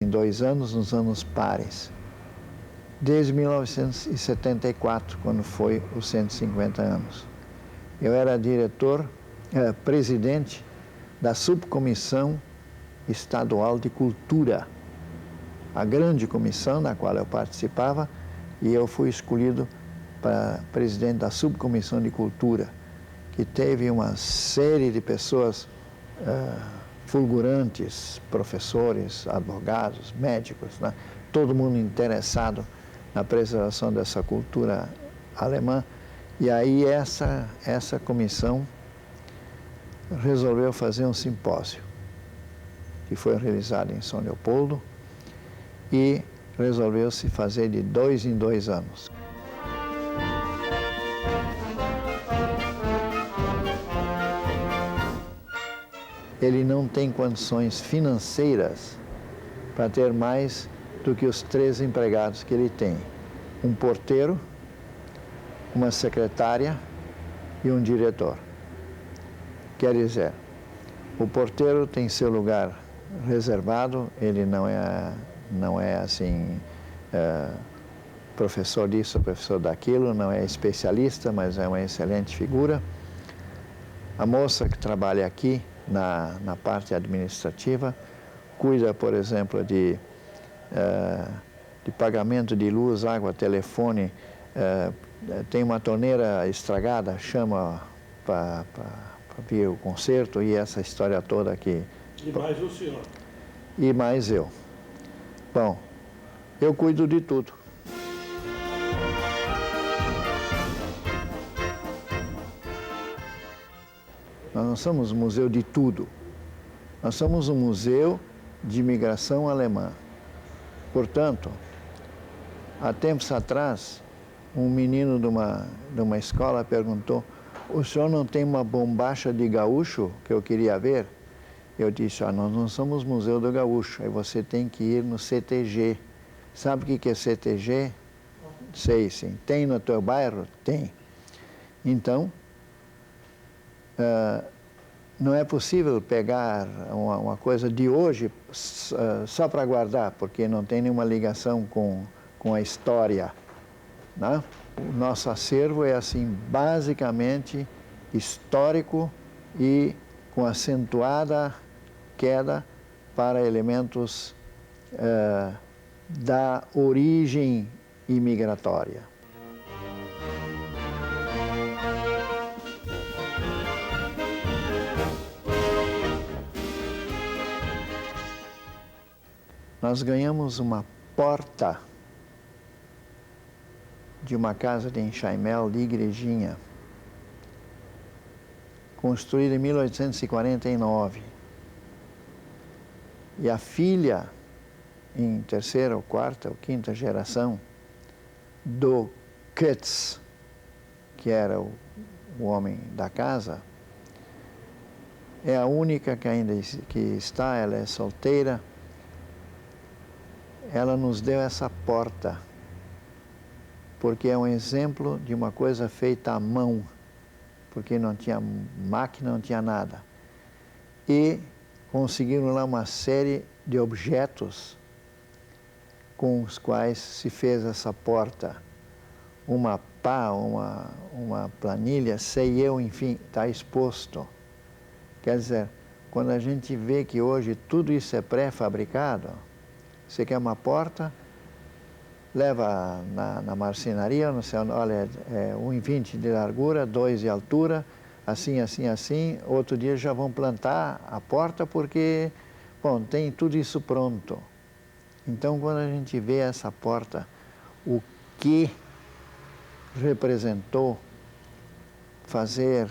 em 2 anos, nos anos pares, desde 1974, quando foi os 150 anos. Eu era presidente da Subcomissão Estadual de Cultura, a grande comissão na qual eu participava, e eu fui escolhido para presidente da Subcomissão de Cultura, que teve uma série de pessoas fulgurantes, professores, advogados, médicos, né? Todo mundo interessado na preservação dessa cultura alemã. E aí essa comissão resolveu fazer um simpósio, que foi realizado em São Leopoldo, e resolveu-se fazer de 2 em 2 anos. Ele não tem condições financeiras para ter mais do que os 3 empregados que ele tem. Um porteiro, uma secretária e um diretor. Quer dizer, o porteiro tem seu lugar reservado, ele não é assim, professor disso, professor daquilo, não é especialista, mas é uma excelente figura. A moça que trabalha aqui na parte administrativa cuida, por exemplo, de pagamento de luz, água, telefone. Tem uma torneira estragada, chama para vir o conserto, e essa história toda aqui. E mais o senhor? E mais eu. Bom, eu cuido de tudo. Nós não somos um museu de tudo. Nós somos um museu de imigração alemã. Portanto, há tempos atrás, um menino de uma escola perguntou: o senhor não tem uma bombacha de gaúcho que eu queria ver? Eu disse: nós não somos Museu do Gaúcho, aí você tem que ir no CTG. Sabe o que é CTG? Sei, sim. Tem no teu bairro? Tem. Então, não é possível pegar uma coisa de hoje só para guardar, porque não tem nenhuma ligação com a história, né? O nosso acervo é, assim, basicamente histórico e com acentuada queda para elementos da origem imigratória. Nós ganhamos uma porta de uma casa de Enxaimel, de Igrejinha, construída em 1849. E a filha, em 3ª, ou 4ª, ou 5ª geração, do Kötz, que era o homem da casa, é a única que ainda está, ela é solteira. Ela nos deu essa porta, porque é um exemplo de uma coisa feita à mão, porque não tinha máquina, não tinha nada. E conseguiram lá uma série de objetos com os quais se fez essa porta. Uma pá, uma planilha, sei eu, enfim, está exposto. Quer dizer, quando a gente vê que hoje tudo isso é pré-fabricado, você quer uma porta, leva na marcenaria, não sei, olha, é 1,20 de largura, 2 de altura, assim, assim, assim. Outro dia já vão plantar a porta porque, bom, tem tudo isso pronto. Então, quando a gente vê essa porta, o que representou fazer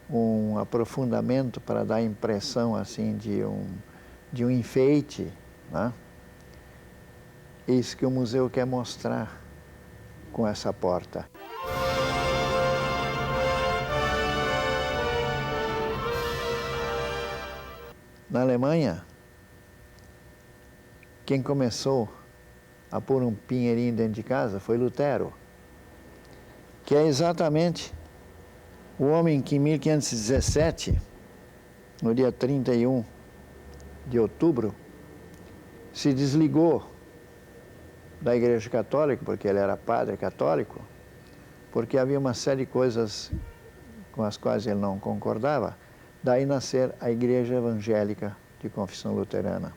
um aprofundamento para dar a impressão, assim, de um enfeite, né? Isso que o museu quer mostrar com essa porta. Na Alemanha, quem começou a pôr um pinheirinho dentro de casa foi Lutero, que é exatamente o homem que em 1517, no dia 31 de outubro, se desligou da Igreja Católica, porque ele era padre católico, porque havia uma série de coisas com as quais ele não concordava, daí nascer a Igreja Evangélica de Confissão Luterana.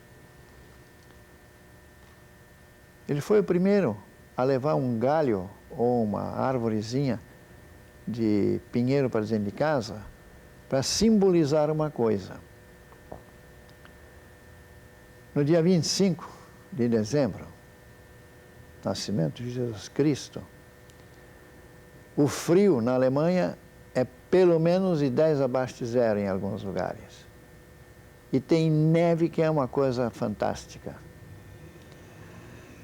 Ele foi o primeiro a levar um galho ou uma árvorezinha de pinheiro para dentro de casa para simbolizar uma coisa. No dia 25 de dezembro, nascimento de Jesus Cristo, o frio na Alemanha é pelo menos de 10 abaixo de zero em alguns lugares. E tem neve que é uma coisa fantástica.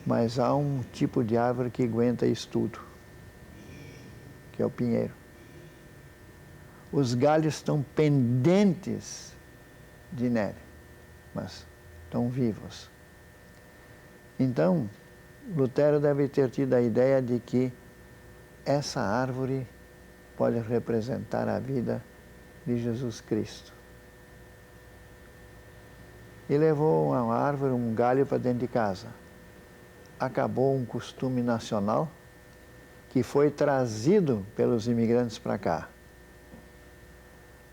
Mas há um tipo de árvore que aguenta isso tudo, que é o pinheiro. Os galhos estão pendentes de neve, mas estão vivos. Então, Lutero deve ter tido a ideia de que essa árvore pode representar a vida de Jesus Cristo. E levou uma árvore, um galho para dentro de casa. Acabou um costume nacional que foi trazido pelos imigrantes para cá.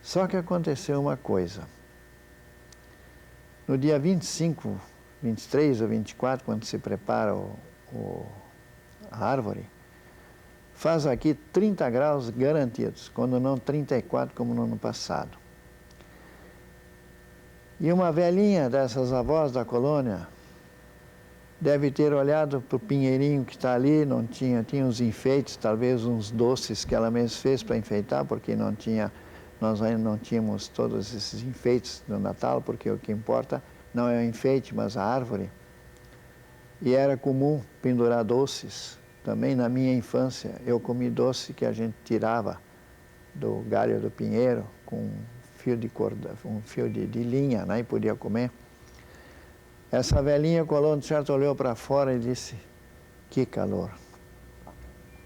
Só que aconteceu uma coisa. No dia 25, 23 ou 24, quando se prepara a árvore, faz aqui 30 graus garantidos, quando não 34, como no ano passado. E uma velhinha dessas avós da colônia deve ter olhado para o pinheirinho que está ali, tinha uns enfeites, talvez uns doces que ela mesma fez para enfeitar, porque nós ainda não tínhamos todos esses enfeites do Natal, porque o que importa não é o enfeite, mas a árvore. E era comum pendurar doces. Também na minha infância eu comi doce que a gente tirava do galho do pinheiro com um fio de linha, né, e podia comer. Essa velhinha colou, de certo, olhou para fora e disse, que calor.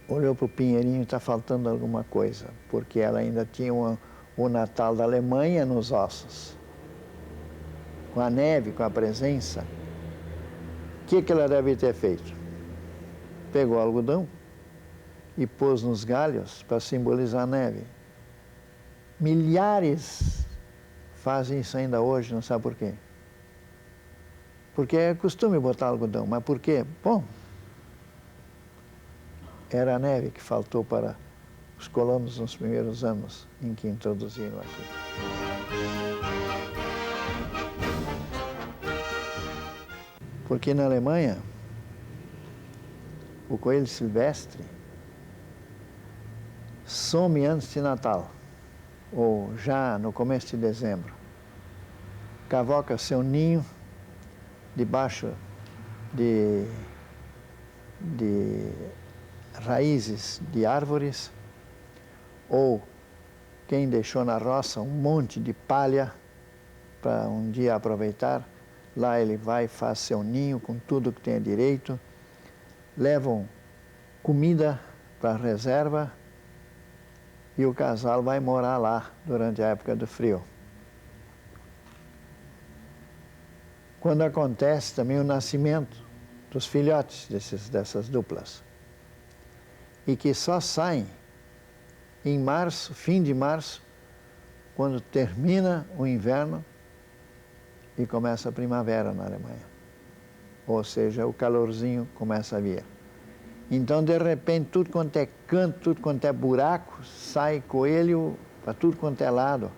Olhou para o pinheirinho, está faltando alguma coisa, porque ela ainda tinha o Natal da Alemanha nos ossos. Com a neve, com a presença. O que ela deve ter feito? Pegou algodão e pôs nos galhos para simbolizar a neve. Milhares fazem isso ainda hoje, não sabe por quê? Porque é costume botar algodão, mas por quê? Bom, era a neve que faltou para os colonos nos primeiros anos em que introduziram aqui. Porque na Alemanha, o coelho silvestre some antes de Natal, ou já no começo de dezembro. Cavoca seu ninho debaixo de raízes de árvores, ou quem deixou na roça um monte de palha para um dia aproveitar, lá ele vai e faz seu ninho com tudo que tem direito, levam comida para a reserva e o casal vai morar lá durante a época do frio. Quando acontece também o nascimento dos filhotes dessas duplas, e que só saem em março, fim de março, quando termina o inverno e começa a primavera na Alemanha. Ou seja, o calorzinho começa a vir. Então, de repente, tudo quanto é canto, tudo quanto é buraco, sai coelho para tudo quanto é lado.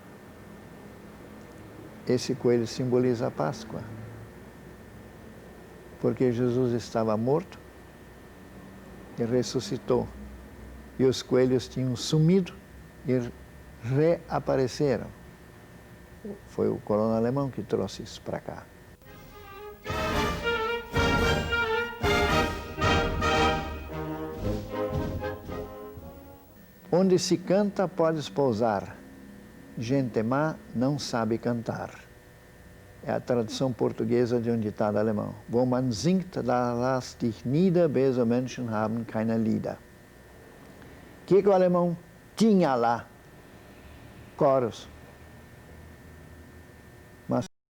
Esse coelho simboliza a Páscoa. Porque Jesus estava morto e ressuscitou. E os coelhos tinham sumido e reapareceram. Foi o colono alemão que trouxe isso para cá. Onde se canta, podes pousar. Gente má não sabe cantar. É a tradução portuguesa de um ditado alemão. Wo man singt, da lass dich nieder, böse Menschen haben keine Lieder. O que o alemão tinha lá? Coros.